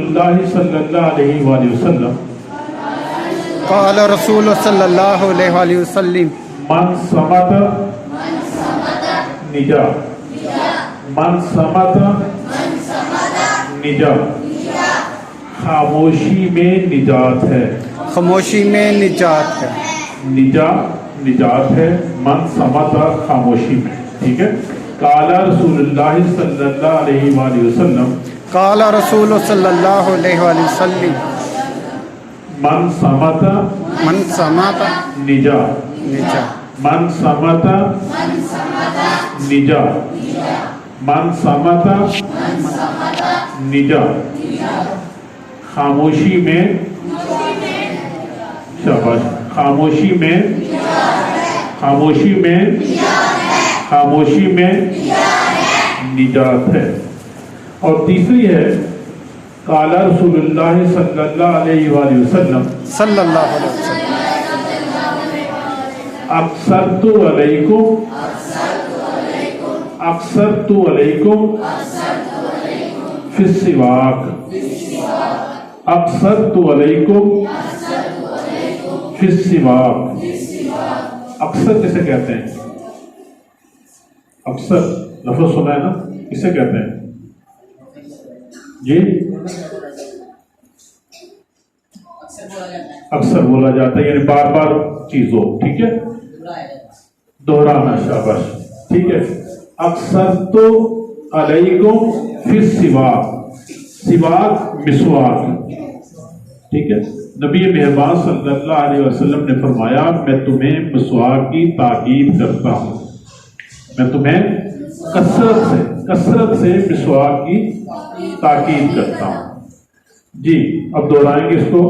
اللہ صلی اللہ علیہ وآلہ وسلم قال رسول صلی اللہ علیہ وآلہ وسلم من صمت نجا، من صمت نجا، خاموشی میں نجات ہے، خاموشی میں نجات ہے، نجات ہے، من صمت خاموشی میں، ٹھیک ہے۔ قال رسول اللہ صلی اللہ علیہ وآلہ وسلم قال رسول صلی اللہ علیہ وآلہ وسلم من صمت نجا، نجا، من صمت نجا، من صمت نجا، خاموشی میں، شاباش، خاموشی میں، خاموشی میں، خاموشی میں نجات ہے۔ اور تیسری ہے قال رسول اللہ صلی اللہ علیہ وآلہ وسلم صلی اللہ علیہ وسلم اقصرت علیکم، اقصرت علیکم فی السواک، اقصرت علیکم فی السواک۔ اکثر کسے کہتے ہیں؟ اکثر لفظ سنا ہے نا، کسے کہتے ہیں جی؟ اکثر بولا جاتا ہے، یعنی بار بار چیزوں، ٹھیک ہے، دہرانا، شاباش، ٹھیک ہے۔ اکثر تو علیکم فی السواک، سواک مسواک، ٹھیک ہے۔ نبی مہربان صلی اللہ علیہ وسلم نے فرمایا میں تمہیں مسواک کی تاکید کرتا ہوں، میں تمہیں کثرت سے مسواک کی تاکید کرتا ہوں۔ جی اب دہرائیں گے اس کو۔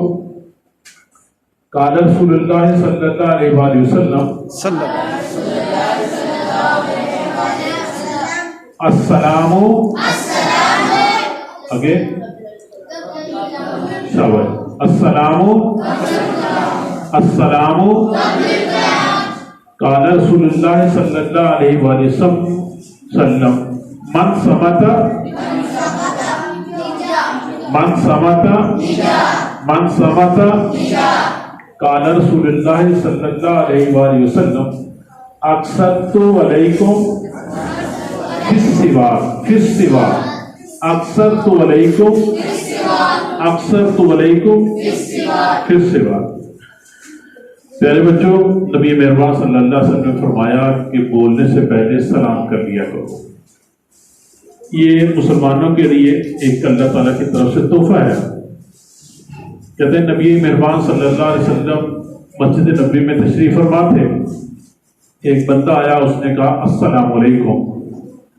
قال رسول اللہ صلی اللہ علیہ وآلہ وسلم صلی اللہ السلام، آگے شاباش، السلام، السلام، قال رسول اللہ صلی اللہ علیہ وآلہ وسلم من صمت، من صمت، من صمت، قال رسول اللہ صلی اللہ علیہ وآلہ وسلم اقصرت علیکم فی السواک، فی السواک، اقصرت علیکم، اقصرت علیکم فی السواک۔ پیارے بچوں، نبی مہربان صلی اللہ علیہ وسلم نے فرمایا کہ بولنے سے پہلے سلام کر لیا کرو۔ یہ مسلمانوں کے لیے ایک اللہ تعالیٰ کی طرف سے تحفہ ہے۔ کہتے ہیں نبی مہربان صلی اللہ علیہ وسلم مسجد نبوی میں تشریف فرما تھے، ایک بندہ آیا، اس نے کہا السلام علیکم،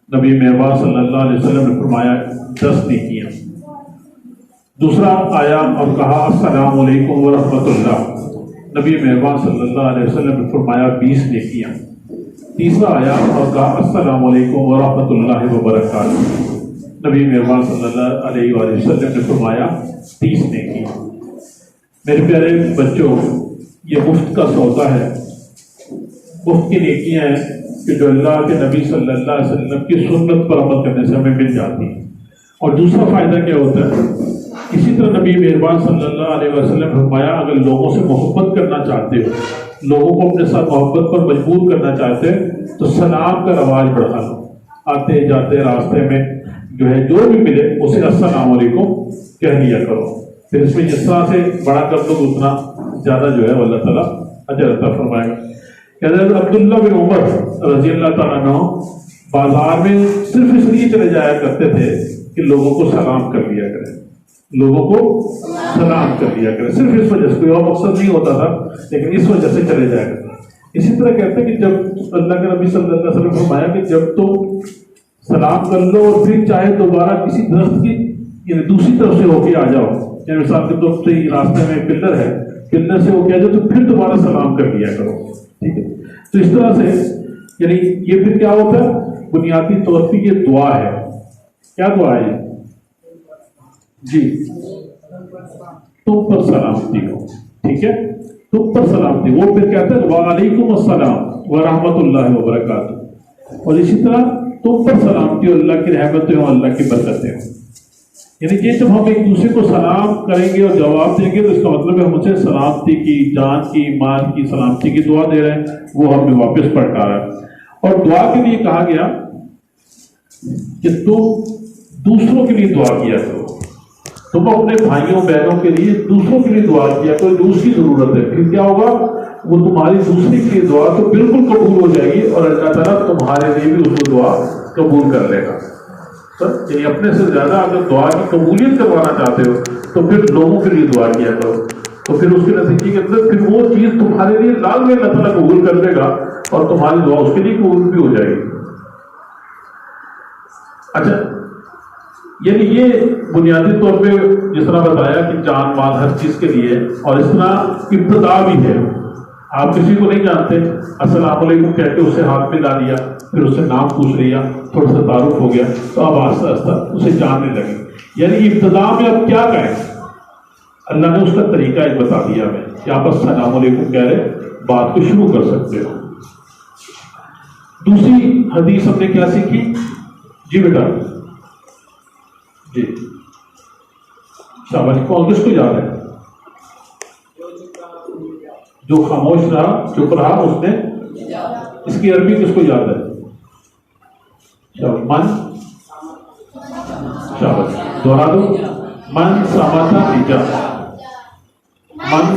نبی مہربان صلی اللہ علیہ وسلم نے فرمایا 10 نیکیاں۔ دوسرا آیا اور کہا السلام علیکم ورحمۃ اللہ، نبی مہربان صلی اللہ علیہ وسلم نے فرمایا 20 نیکیاں۔ تیسرا آیا اور کہا السلام علیکم ورحمۃ اللہ وبرکاتہ، نبی مہربان صلی اللہ علیہ وآلہ وسلم نے فرمایا 30 نیکیاں۔ میرے پیارے بچوں، یہ مفت کا سودا ہے، مفت کی نیکیاں ہیں کہ جو اللہ کے نبی صلی اللہ علیہ وسلم کی سنت پر عمل کرنے سے ہمیں مل جاتی ہیں۔ اور دوسرا فائدہ کیا ہوتا ہے؟ اسی طرح نبی مہربان صلی اللہ علیہ وسلم نے فرمایا اگر لوگوں سے محبت کرنا چاہتے ہو، لوگوں کو اپنے ساتھ محبت پر مجبور کرنا چاہتے تو سلام کا رواج بڑھا لو، آتے جاتے راستے میں جو ہے جو بھی ملے اسے السلام علیکم کہہ لیا کرو، پھر اس میں جس طرح سے بڑا کر دو اتنا زیادہ جو ہے اللہ تعالیٰ اجر عطا فرمائے گا۔ حضرت عبداللہ بن عمر رضی اللہ تعالیٰ عنہ بازار میں صرف اس لیے چلے جایا کرتے تھے کہ لوگوں کو سلام کر لیا کریں، لوگوں کو سلام کر لیا کریں، صرف اس وجہ سے، کوئی اور مقصد نہیں ہوتا تھا، لیکن اس وجہ سے چلے جایا کرتے۔ اسی طرح کہتے ہیں کہ جب اللہ کے نبی صلی اللہ علیہ وسلم نے فرمایا کہ جب تو سلام کر لو اور پھر چاہے دوبارہ کسی درخت کی یعنی دوسری طرف سے ہو کے آ جاؤ، یعنی مثال کے طور سے راستے میں پلر ہے، پلر سے ہو کے آ جاؤ تو پھر دوبارہ سلام کر لیا کرو، ٹھیک ہے۔ تو اس طرح سے یعنی یہ پھر کیا ہوتا ہے؟ بنیادی طور پہ یہ دعا ہے۔ کیا دعا ہے؟ جی تم پر سلامتی ہو، ٹھیک ہے، تم پر سلامتی۔ وہ پھر کہتے ہیں وعلیکم السلام ورحمۃ اللہ وبرکاتہ، اور اسی طرح تم پر سلامتی ہو، اللہ کی رحمتیں ہوں، اللہ کی برکتیں ہوں۔ یعنی کہ جب ہم ایک دوسرے کو سلام کریں گے اور جواب دیں گے تو اس کا مطلب ہے ہم اسے سلامتی کی، جان کی، مال کی سلامتی کی دعا دے رہے ہیں، وہ ہمیں واپس پلٹا رہا ہے۔ اور دعا کے لیے کہا گیا کہ تم دوسروں کے لیے دعا کیا کرو، تم اپنے بھائیوں بہنوں کے لیے دوسروں کے لیے دعا کیا کرو، دوسری ضرورت ہے، پھر کیا ہوگا؟ وہ تمہاری دوسری کی دعا تو بالکل قبول ہو جائے گی اور اللہ تعالیٰ تمہارے لیے بھی اس کو دعا قبول کر لے گا۔ یعنی اپنے سے زیادہ اگر دعا کی قبولیت کروانا چاہتے ہو تو پھر لوگوں کے لیے دعا کیا کرو، تو پھر اس کے نتیجے کے اندر پھر وہ چیز تمہارے لیے لازمی اللہ تعالیٰ قبول کر دے گا اور تمہاری دعا اس کے لیے قبول بھی ہو جائے گی۔ اچھا، یعنی یہ بنیادی طور پہ جس طرح بتایا کہ جان مال ہر چیز کے لیے، اور اس طرح ابتدا بھی ہے۔ آپ کسی کو نہیں جانتے، السلام علیکم کہہ کے اسے ہاتھ میں لا لیا، پھر اس سے نام پوچھ لیا، تھوڑا سا تعارف ہو گیا تو اب آہستہ آہستہ اسے جاننے لگے۔ یعنی ابتدا میں اب کیا کہیں؟ اللہ نے اس کا طریقہ ایک بتا دیا ہمیں کہ آپ السلام علیکم کہہ رہے بات کو شروع کر سکتے ہو۔ دوسری حدیث ہم نے کیا سیکھی؟ جی بیٹا جی شاباش، کون کس کو یاد ہے؟ جو خاموش رہا، چپ رہا، اس نے، اس کی عربی کس کو یاد ہے؟ من، شاباش، دوہرا دو، من سماتا نجا، من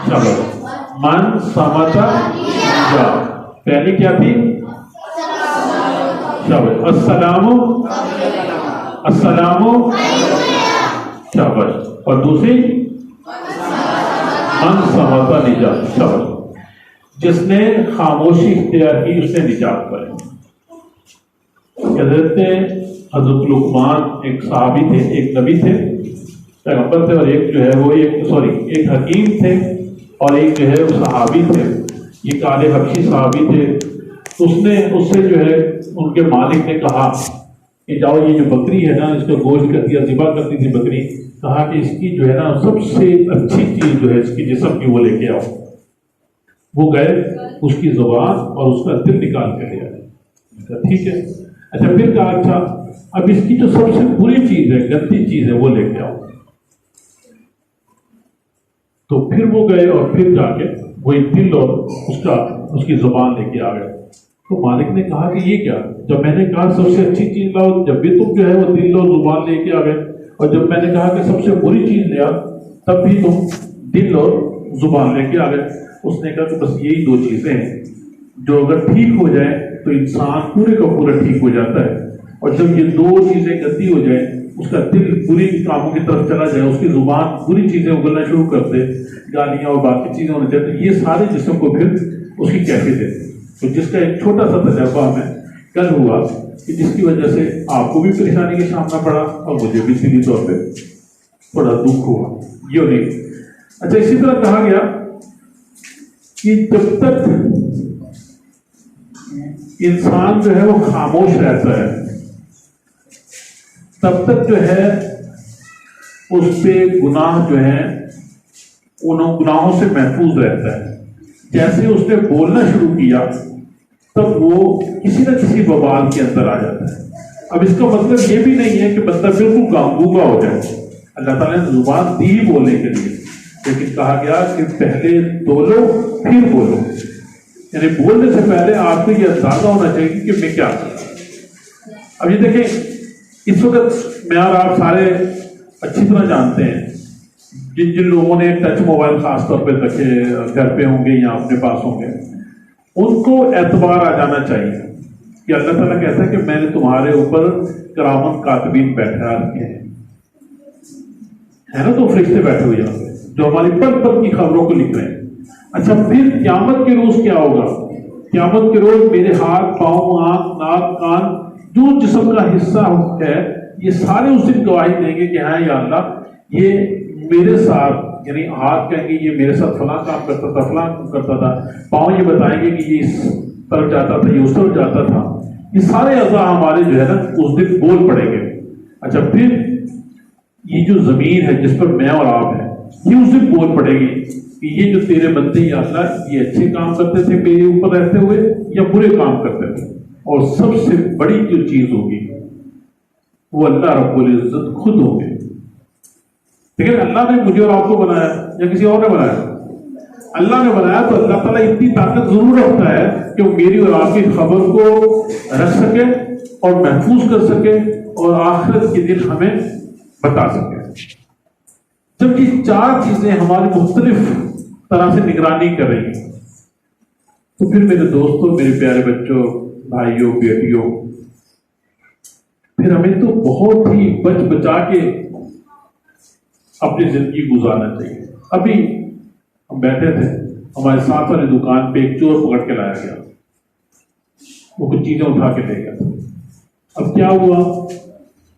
شاباش، من سماتا نجا۔ پہلی کیا تھی؟ شاباش، السلام السلام، شاباش، اور دوسری من سماتا نجات، شاباش، جس نے خاموشی اختیار کی اس نے نجات پائی۔ حضرت لقمان ایک صحابی تھے، ایک نبی تھے، پیغمبر تھے، اور ایک جو ہے وہ ایک حکیم تھے اور ایک جو ہے وہ صحابی تھے، یہ کالے حبشی صحابی تھے۔ اس سے جو ہے ان کے مالک نے کہا کہ جاؤ یہ جو بکری ہے نا، اس کا گوشت کر دیا، ذبح کرتی تھی بکری، کہا کہ اس کی جو ہے نا سب سے اچھی چیز جو ہے اس کی جسم کی وہ لے کے آؤ۔ وہ گئے، اس کی زبان اور اس کا دل نکال کے لے آئے۔ ٹھیک ہے، اچھا پھر کہا اچھا اب اس کی جو سب سے بری چیز ہے، گندی چیز ہے، وہ لے کے آؤ۔ تو پھر وہ گئے اور پھر جا کے وہی دل اور اس کی زبان لے کے آ گئے۔ تو مالک نے کہا کہ یہ کیا؟ جب میں نے کہا سب سے اچھی چیز لاؤ، جب بھی تم جو ہے وہ دل اور زبان لے کے آ گئے، اور جب میں نے کہا کہ سب سے بری چیز لیا تب بھی تم دل اور زبان لے کے آ گئے۔ اس نے کہا کہ بس یہی دو چیزیں ہیں جو اگر ٹھیک ہو جائیں تو انسان پورے کا پورا ٹھیک ہو جاتا ہے، اور جب یہ دو چیزیں گندی ہو جائیں، اس کا دل بری کاموں کی طرف چلا جائے، اس کی زبان بری چیزیں اگلنا شروع کر دے، گالیاں اور باقی چیزیں ہونے چاہتے، یہ سارے جسم کو پھر اس کی کیفیت ہے۔ تو جس کا ایک چھوٹا سا تجربہ ہمیں کل ہوا کہ جس کی وجہ سے آپ کو بھی پریشانی کا سامنا پڑا اور مجھے بھی سیدھی طور پہ بڑا دکھ ہوا، یہ نہیں۔ اچھا اسی طرح کہا گیا کہ جب تک انسان جو ہے وہ خاموش رہتا ہے تب تک جو ہے اس پہ گناہ جو ہے ان گناہوں سے محفوظ رہتا ہے۔ جیسے اس نے بولنا شروع کیا تب وہ کسی نہ کسی بوال کے اندر آ جاتا ہے۔ اب اس کا مطلب یہ بھی نہیں ہے کہ بندہ بالکل گانگوگا ہو جائے، اللہ تعالیٰ نے زبان دی بولنے کے لیے، لیکن کہا گیا کہ پہلے بولو پھر بولو، یعنی بولنے سے پہلے آپ کو یہ اندازہ ہونا چاہیے کہ میں کیا کروں۔ اب یہ دیکھیں اس وقت میں اور آپ سارے اچھی طرح جانتے ہیں، جن لوگوں نے ٹچ موبائل خاص طور پہ رکھے گھر پہ ہوں گے یا اپنے پاس ہوں گے، ان کو اعتبار آ جانا چاہیے کہ اللہ تعالیٰ کہتا ہے کہ میں نے تمہارے اوپر کرامت کاتبین بیٹھا رکھے ہیں، ہے نا، تو فرشتے بیٹھے ہوئے ہیں جو ہماری پل پل کی خبروں کو لکھ رہے ہیں۔ اچھا پھر قیامت کے روز کیا ہوگا؟ قیامت کے روز میرے ہاتھ، پاؤں، آنکھ، ناک، کان، جو جسم کا حصہ ہے، یہ سارے اس دن گواہی دیں گے کہ ہاں یا اللہ یہ میرے ساتھ، یعنی ہاتھ کہیں گے یہ میرے ساتھ فلاں کام کرتا تھا، فلاں کام کرتا تھا، پاؤں یہ بتائیں گے کہ یہ اس طرف جاتا تھا، یہ اس طرف جاتا تھا، یہ سارے اعضاء ہمارے جو ہے نا اس دن بول پڑیں گے۔ اچھا پھر یہ جو زمین ہے جس پر میں اور آپ ہیں، یہ اس دن بول پڑے گی کہ یہ جو تیرے بندے یا اللہ یہ اچھے کام کرتے تھے میرے اوپر رہتے ہوئے یا برے کام کرتے تھے، اور سب سے بڑی جو چیز ہوگی وہ اللہ رب العزت خود ہوگی۔ لیکن اللہ نے مجھے اور آپ کو بنایا یا کسی اور نے بنایا؟ اللہ نے بنایا، تو اللہ تعالیٰ اتنی طاقت ضرور رکھتا ہے کہ وہ میری اور آپ کی خبر کو رکھ سکے اور محفوظ کر سکے اور آخرت کے دن ہمیں بتا سکے۔ جب یہ چار چیزیں ہماری مختلف طرح سے نگرانی کر رہی ہیں تو پھر میرے دوستوں، میرے پیارے بچوں، بھائیوں، بیٹیوں، پھر ہمیں تو بہت ہی بچ بچا کے اپنی زندگی گزارنا چاہیے۔ ابھی ہم بیٹھے تھے، ہمارے ساتھ والی دکان پہ ایک چور پکڑ کے لایا گیا، وہ کچھ چیزیں اٹھا کے لے گیا۔ اب کیا ہوا،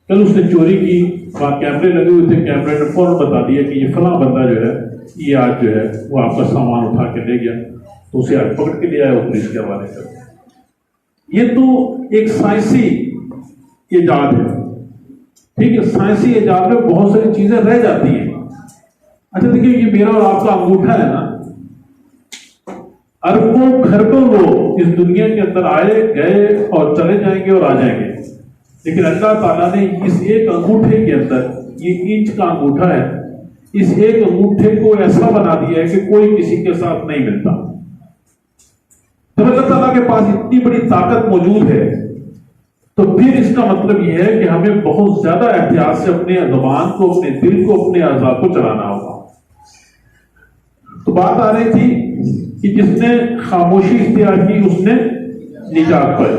کل اس نے چوری کی، وہاں کیمرے لگے ہوئے تھے، کیمرے نے فوراً بتا دیا کہ یہ فلاں بندہ جو ہے یہ آج جو ہے وہ آپ کا سامان اٹھا کے لے گیا، تو اسے آج پکڑ کے لے آیا، وہ پولیس کے حوالے کر دیا۔ یہ تو ایک سائنسی ایجاد ہے، ٹھیک ہے، سائنسی ایجاد میں بہت ساری چیزیں رہ جاتی ہیں۔ اچھا دیکھیے، یہ میرا اور آپ کا انگوٹھا ہے نا، اربوں خربوں لوگ اس دنیا کے اندر آئے گئے اور چلے جائیں گے اور آ جائیں گے، لیکن اللہ تعالیٰ نے اس ایک انگوٹھے کے اندر، یہ انچ کا انگوٹھا ہے، اس ایک انگوٹھے کو ایسا بنا دیا ہے کہ کوئی کسی کے ساتھ نہیں ملتا۔ جب اللہ تعالیٰ کے پاس اتنی بڑی طاقت موجود ہے تو پھر اس کا مطلب یہ ہے کہ ہمیں بہت زیادہ احتیاط سے اپنے زبان کو، اپنے دل کو، اپنے اعضاء کو چلانا ہوگا۔ تو بات آ رہی تھی کہ جس نے خاموشی اختیار کی اس نے نجات پائی۔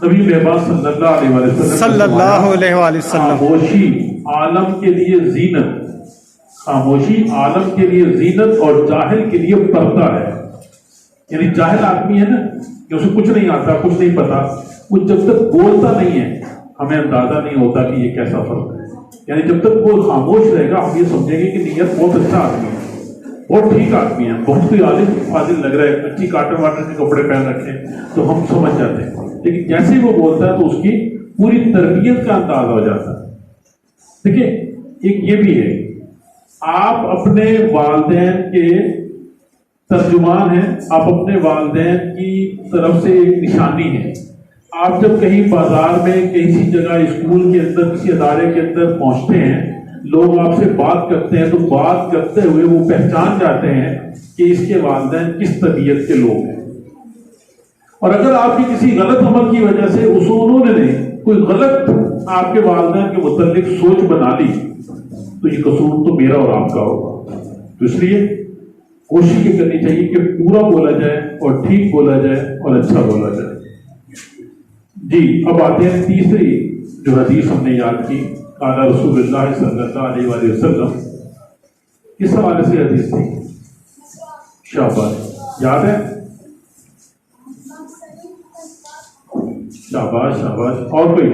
نبی محبوب صلی اللہ علیہ وسلم خاموشی عالم کے لیے زینت، خاموشی عالم کے لیے زینت اور جاہل کے لیے پردہ ہے۔ یعنی جاہل آدمی ہے نا کہ اسے کچھ نہیں آتا، کچھ نہیں پتا، وہ جب تک بولتا نہیں ہے ہمیں اندازہ نہیں ہوتا کہ یہ کیسا فرق ہے۔ یعنی جب تک وہ خاموش رہے گا ہم یہ سمجھیں گے کہ نیت بہت اچھا آدمی ہے، بہت ٹھیک آدمی ہے، بہت کوئی عالم فاضل لگ رہا ہے، اچھی کاٹن واٹن کے کپڑے پہن رکھے تو ہم سمجھ جاتے ہیں، لیکن جیسے وہ بولتا ہے تو اس کی پوری تربیت کا اندازہ ہو جاتا ہے۔ دیکھیں، ایک یہ بھی ہے، آپ اپنے والدین کے ترجمان ہیں، آپ اپنے والدین کی طرف سے ایک نشانی ہے۔ آپ جب کہیں بازار میں، کسی جگہ، اسکول کے اندر، کسی ادارے کے اندر پہنچتے ہیں، لوگ آپ سے بات کرتے ہیں تو بات کرتے ہوئے وہ پہچان جاتے ہیں کہ اس کے والدین کس طبیعت کے لوگ ہیں۔ اور اگر آپ کی کسی غلط عمل کی وجہ سے انہوں نے کوئی غلط آپ کے والدین کے متعلق سوچ بنا لی تو یہ قصور تو میرا اور آپ کا ہوگا۔ تو اس لیے کوشش یہ کرنی چاہیے کہ پورا بولا جائے اور ٹھیک بولا جائے اور اچھا بولا جائے۔ جی، اب آتے ہیں تیسری جو حدیث ہم نے یاد کی، قال رسول اللہ صلی اللہ علیہ وآلہ وسلم، کس حوالے سے حدیث تھی؟ شاباش، یاد ہے؟ شاباش شاباش، اور کوئی؟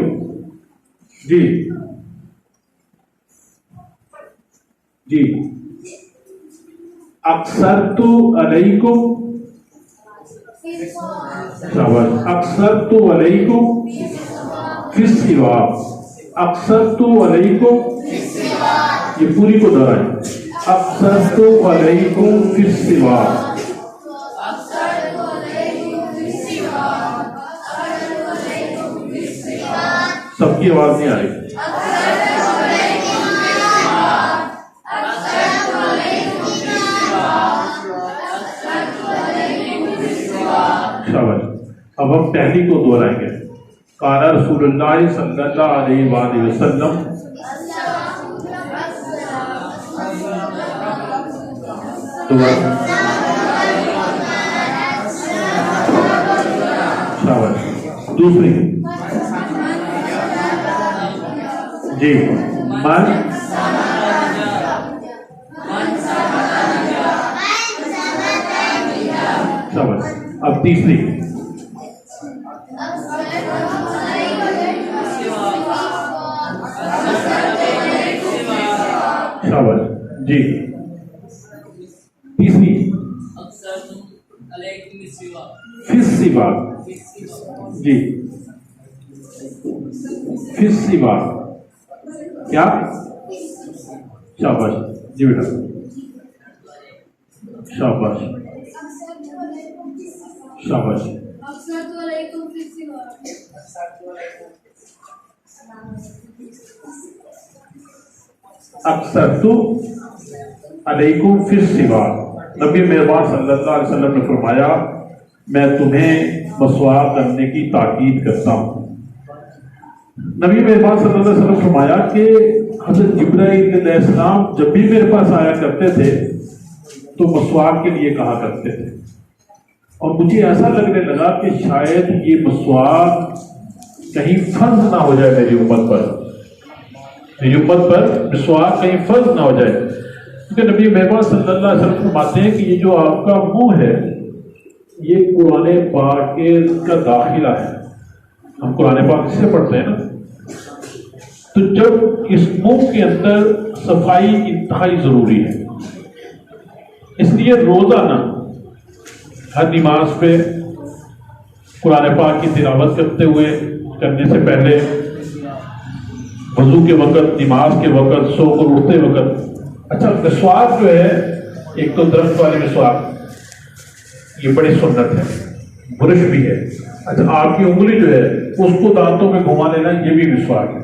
جی جی، اکثرت علیکم، شاباش، اکثرت علیکم فی السواک، اکثرت علیکم، یہ پوری کو دہرائیں، اکثرت علیکم فی السواک۔ سب کی آواز نہیں آ رہی۔ اب ہم پہلی کو دہرائیں گے، قال رسول اللہ صلی اللہ علیہ وآلہ وسلم، دوسری جی، من شاباش، اب تیسری شاباش، جی تیسری فی السوا جی فی السوا کیا شاباش جی بیٹا شاباش شاباش اکثر تو علیکم فی السوا نبی مہربان صلی اللہ علیہ وسلم نے فرمایا میں تمہیں مسواک کرنے کی تاکید کرتا ہوں۔ نبی مہربان صلی اللہ علیہ وسلم نے فرمایا کہ حضرت جبرائیل علیہ السلام جب بھی میرے پاس آیا کرتے تھے تو مسواک کے لیے کہا کرتے تھے، اور مجھے ایسا لگنے لگا کہ شاید یہ مسواک کہیں فرض نہ ہو جائے میری امت پر، میری امت پر مسواک کہیں فرض نہ ہو جائے، کیونکہ نبی مہربان صلی اللہ علیہ وسلم فرماتے ہیں کہ یہ جو آپ کا منہ ہے یہ قرآن پاک کا داخلہ ہے، ہم قرآن پاک سے پڑھتے ہیں نا، تو جب اس منہ کے اندر صفائی انتہائی ضروری ہے، اس لیے روزانہ ہر نماز پہ قرآن پاک کی تلاوت کرتے ہوئے، کرنے سے پہلے، وضو کے وقت، نماز کے وقت، سو کر اٹھتے وقت۔ اچھا مسواک جو ہے، ایک تو درخت والی مسواک یہ بڑی سنت ہے، برش بھی ہے۔ اچھا آپ کی انگلی جو ہے اس کو دانتوں میں گھما لینا یہ بھی مسواک ہے،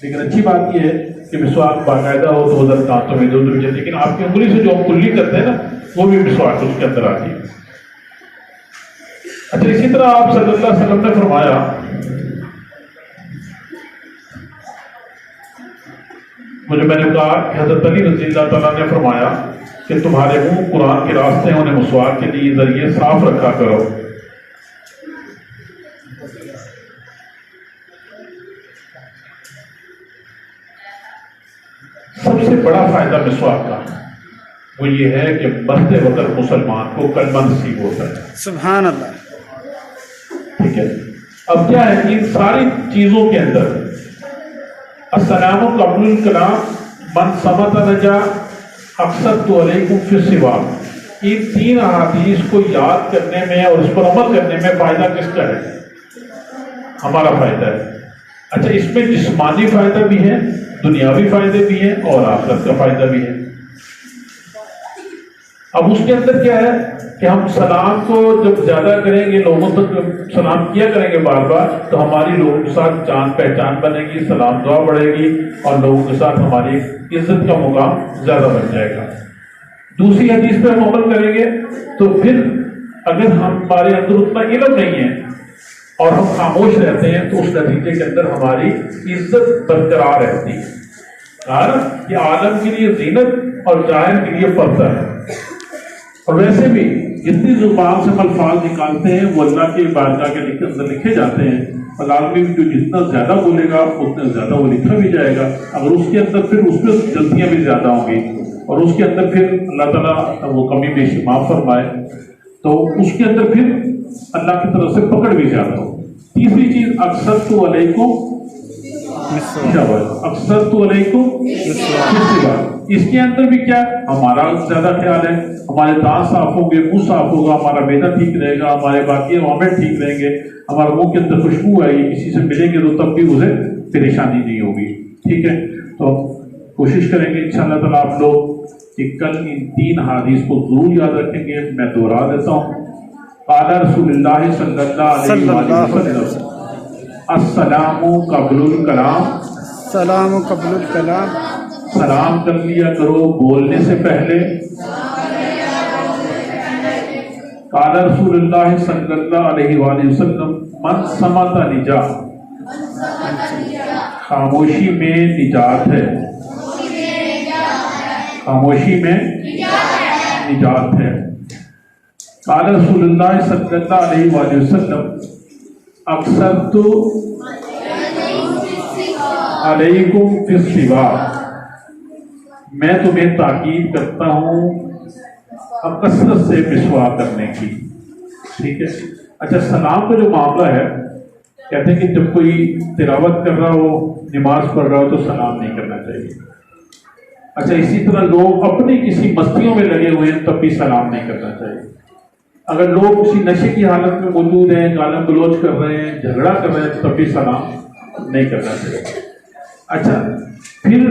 لیکن اچھی بات یہ ہے کہ مسواک باقاعدہ ہو تو ادھر دانتوں میں ادھر ادھر، لیکن آپ کی انگلی سے جو ہم کلی کرتے ہیں نا وہ بھی مسواک اس کے اندر آتی ہے۔ اچھا اسی طرح آپ صلی اللہ علیہ وسلم نے فرمایا مجھے میں نے کہا کہ حضرت علی رضی اللہ تعالیٰ نے فرمایا کہ تمہارے منہ قرآن کے راستے انہیں مسواک کے لیے ذریعے صاف رکھا کرو۔ سب سے بڑا فائدہ مسواک کا وہ یہ ہے کہ مرتے وقت مسلمان کو کلمہ نصیب ہوتا ہے۔ سبحان اللہ۔ ٹھیک ہے، اب کیا ہے ان ساری چیزوں کے اندر السلام قبل الکلام من صمت نجا اکثر تو علیکم فی السوا، ان تین احادیث کو یاد کرنے میں اور اس پر عمل کرنے میں فائدہ کس کا ہے؟ ہمارا فائدہ ہے۔ اچھا اس میں جسمانی فائدہ بھی ہے، دنیاوی فائدے بھی ہیں اور آخرت کا فائدہ بھی ہے۔ اب اس کے اندر کیا ہے کہ ہم سلام کو جب زیادہ کریں گے، لوگوں تک سلام کیا کریں گے بار بار، تو ہماری لوگوں کے ساتھ جان پہچان بنے گی، سلام دعا بڑھے گی اور لوگوں کے ساتھ ہماری عزت کا مقام زیادہ بن جائے گا۔ دوسری حدیث پہ ہم عمل کریں گے تو پھر اگر ہمارے اندر اتنا علم نہیں ہے اور ہم خاموش رہتے ہیں تو اس نتیجے کے اندر ہماری عزت برقرار رہتی ہے۔ کہ عالم کے لیے زینت اور جاہل کے لیے پردہ ہے، اور ویسے بھی جتنی زبان سے ہم الفاظ نکالتے ہیں وہ اللہ کے بارگاہ کے اندر لکھے جاتے ہیں، اور آدمی جو جتنا زیادہ بولے گا اتنا زیادہ وہ لکھا بھی جائے گا۔ اگر اس کے اندر پھر اس میں غلطیاں بھی زیادہ ہوں گی اور اس کے اندر پھر اللہ تعالیٰ وہ کمی بیشی معاف فرمائے تو اس کے اندر پھر اللہ کی طرف سے پکڑ بھی زیادہ ہو۔ تیسری چیز اکثر تو علیکم، اکثر تو علیکم، اس کے اندر بھی کیا ہمارا زیادہ خیال ہے، ہمارے دانت صاف ہوں گے، منہ صاف ہوگا، ہمارا معدہ ٹھیک رہے گا، ہمارے باقی عوامل ٹھیک رہیں گے، ہمارے منہ کے اندر خوشبو آئے گی، کسی سے ملیں گے تو تب بھی اسے پریشانی نہیں ہوگی۔ ٹھیک ہے، تو کوشش کریں گے انشاءاللہ تعالیٰ آپ لوگ کہ کل ان تین حدیث کو ضرور یاد رکھیں گے۔ میں دوہرا دیتا ہوں، قال رسول اللہ صلی اللہ علیہ وسلم السلام قبل الکلام، سلام قبل الکلام، سلام کر لیا کرو بولنے سے پہلے۔ قال رسول اللہ صلی اللہ علیہ وآلہ وسلم من صمت نجا، خاموشی میں نجات ہے، خاموشی میں نجات ہے۔ قال رسول اللہ صلی اللہ علیہ وآلہ وسلم اکثر تو علیکم فی السوا، میں تمہیں تاکید کرتا ہوں اب کثرت سے مسواک کرنے کی۔ ٹھیک ہے، اچھا سلام کا جو معاملہ ہے، کہتے ہیں کہ جب کوئی تلاوت کر رہا ہو، نماز پڑھ رہا ہو تو سلام نہیں کرنا چاہیے۔ اچھا اسی طرح لوگ اپنی کسی مستیوں میں لگے ہوئے ہیں تب بھی سلام نہیں کرنا چاہیے۔ اگر لوگ کسی نشے کی حالت میں موجود ہیں، گالم گلوچ کر رہے ہیں، جھگڑا کر رہے ہیں، تب بھی سلام نہیں کرنا چاہیے۔ اچھا، پھر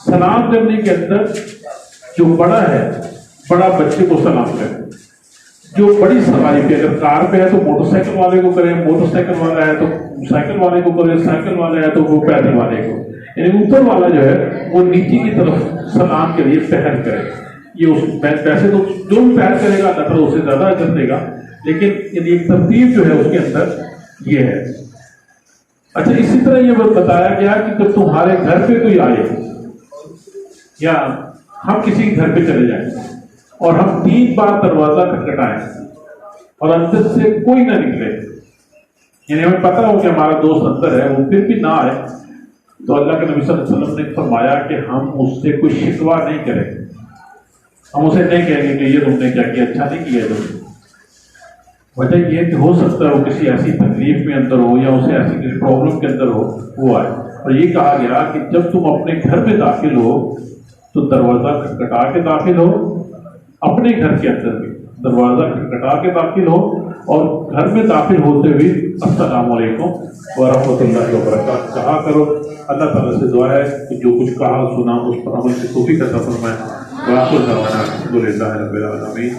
سلام کرنے کے اندر جو بڑا ہے، بڑا بچے کو سلام کرے، جو بڑی سواری پہ، اگر کار پہ ہے تو موٹر سائیکل والے کو کرے، موٹر سائیکل والا ہے تو سائیکل والے کو کرے، سائیکل والا ہے تو وہ پیدل والے کو، یعنی اوپر والا جو ہے وہ نیچے کی طرف سلام کے لیے پہل کرے۔ یہ اس ویسے تو جو بھی پہل کرے گا اللہ تعالیٰ اسے زیادہ اجر دے گا، لیکن یعنی ایک ترتیب جو ہے اس کے اندر یہ ہے۔ اچھا، اسی طرح یہ بتایا گیا کہ جب تمہارے گھر پہ کوئی آئے یا ہم کسی گھر پہ چلے جائیں اور ہم 3 بار دروازہ کھٹکھٹائیں اور اندر سے کوئی نہ نکلے، یعنی ہمیں پتہ ہو کہ ہمارا دوست اندر ہے، وہ پھر بھی نہ آئے، تو اللہ کے نبی صلی اللہ علیہ وسلم نے فرمایا کہ ہم اس سے کوئی شکوہ نہیں کریں گے، ہم اسے نہیں کہیں گے کہ یہ تم نے کیا کیا، اچھا نہیں کیا تم نے۔ وجہ یہ کہ ہو سکتا ہے وہ کسی ایسی تکلیف میں اندر ہو یا اسے ایسی کسی پرابلم کے اندر ہو، وہ آئے۔ اور یہ کہا گیا کہ جب تم اپنے گھر میں داخل ہو تو دروازہ کھٹکھٹا کے داخل ہو، اپنے گھر کے اندر بھی دروازہ کھٹکھٹا کے داخل ہو، اور گھر میں داخل ہوتے ہوئے السلام علیکم ورحمۃ اللہ وبرکاتہ کہا کرو۔ اللہ تعالیٰ سے دعا ہے کہ جو کچھ کہا سنا اس پر عمل کی توفیق عطا فرمائے۔ وآخر دعوانا الحمد للہ رب العالمین۔